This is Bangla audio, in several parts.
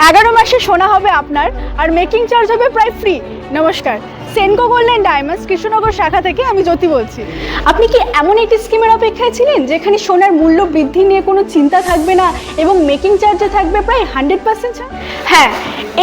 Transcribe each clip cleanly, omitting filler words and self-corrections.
11 মাসে সোনা হবে আপনার, আর মেকিং চার্জ হবে প্রায় ফ্রি। নমস্কার, সেনকো গোল্ডেন ডায়মন্ডস কৃষ্ণনগর শাখা থেকে আমি জ্যোতি বলছি। আপনি কি এমন একটি স্কিমের অপেক্ষায় ছিলেন যেখানে সোনার মূল্য বৃদ্ধি নিয়ে কোনো চিন্তা থাকবে না এবং মেকিং চার্জে থাকবে প্রায় 100% ছাড়? হ্যাঁ,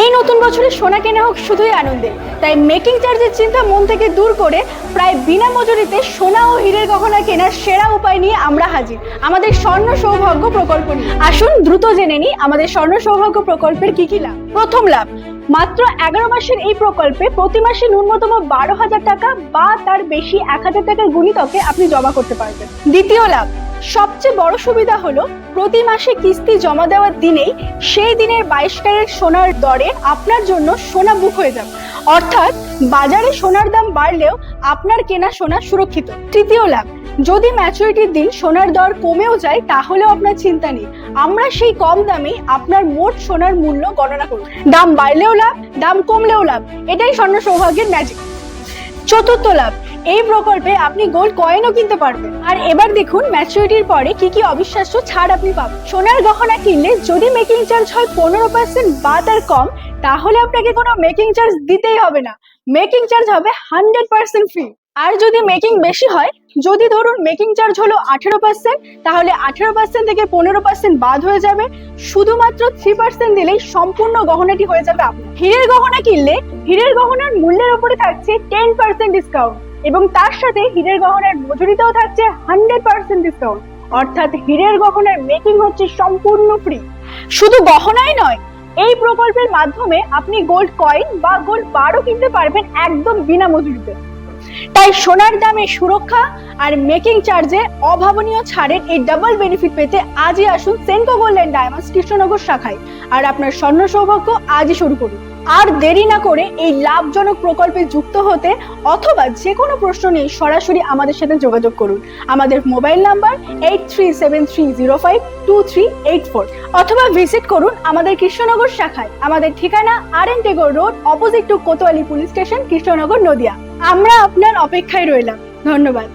এই নতুন বছরে সোনা কেনা হোক শুধুই আনন্দে। তাই মেকিং চার্জের চিন্তা মন থেকে দূর করে প্রায় বিনা মজুরিতে সোনা ও হীরের গহনা কেনার সেরা উপায় নিয়ে আমরা হাজির আমাদের স্বর্ণ সৌভাগ্য প্রকল্প নিয়ে। আসুন দ্রুত জেনে নিই আমাদের স্বর্ণ সৌভাগ্য প্রকল্পের কি কি লাভ। প্রথম লাভ, মাত্র 11 মাসের এই প্রকল্পে প্রতি মাসে ন্যূনতম 12,000 টাকা বা তার বেশি 1,000 টাকার গুণিতকে আপনি জমা করতে পারবেন। দ্বিতীয় লাভ, সবচেয়ে বড় সুবিধা হলো প্রতি মাসে কিস্তি জমা দেওয়ার দিনেই সেই দিনের 22 ক্যারেট সোনার দরে আপনার জন্য সোনা বুক হয়ে যাবে, অর্থাৎ বাজারে সোনার দাম বাড়লেও আপনার কেনা সোনা সুরক্ষিত। তৃতীয় লাভ, যদি ম্যাচুরিটির দিন সোনার দর কমেও যায় তাহলেও আপনার চিন্তা নেই, আমরা সেই কম দামে আপনার মোট সোনার মূল্য গণনা করব। দাম বাড়লেও লাভ, দাম কমলেও লাভ, এটাই স্বর্ণ সৌভাগ্যের ম্যাজিক। চতুর্থ লাভ, এই প্রকল্পে আপনি গোল্ড কয়েনও কিনতে পারবেন। আর এবার দেখুন ম্যাচুরিটির পরে কি কি অবিশ্বাস্য ছাড় আপনি পাবেন। সোনার গহনা কিনলে যদি মেকিং চার্জ হয় 15% বা তার কম, তাহলে আপনাকে কোনো মেকিং চার্জ দিতেই হবে না, মেকিং চার্জ হবে 100% ফ্রি। আর যদি মেকিং বেশি হয়, যদি ধরুন মেকিং চার্জ হলো 18%, তাহলে 18% থেকে 15% বাদ হয়ে যাবে, শুধুমাত্র 3% দিলেই সম্পূর্ণ গহনাটি হয়ে যাবে আপনার। হীরের গহনা কিনলে হীরের গহনার মূল্যের উপরে থাকছে 10% ডিসকাউন্ট এবং তার সাথে হীরের গহনার মজুরিতেও থাকছে 100% ডিসকাউন্ট, অর্থাৎ হীরের গহনার মেকিং হচ্ছে সম্পূর্ণ ফ্রি। শুধু গহনাই নয়, এই প্রকল্পের মাধ্যমে আপনি গোল্ড কয়েন বা গোল্ড বারও কিনতে পারবেন একদম বিনা মজুরিতে। তাই সোনার দামে সুরক্ষা আর মেকিং চার্জে অভাবনীয় ছাড়ের এই ডাবল বেনিফিট পেতে আজই আসুন সেনকো গোল্ডেন ডায়মন্ডস কৃষ্ণনগর শাখায়, আর আপনার স্বর্ণ সৌভাগ্য আজই শুরু করুন। আর দেরি না করে এই লাভজনক প্রকল্পে যুক্ত হতে অথবা যে কোনো প্রশ্ন নিয়ে সরাসরি আমাদের সাথে যোগাযোগ করুন। আমাদের মোবাইল নাম্বার 8373052384 অথবা ভিজিট করুন আমাদের কৃষ্ণনগর শাখায়। আমাদের ঠিকানা RN Tagore road, opposite to Kotwali police station, Krishnanagar, Nadia. আমরা আপনার অপেক্ষায় রইলাম। ধন্যবাদ।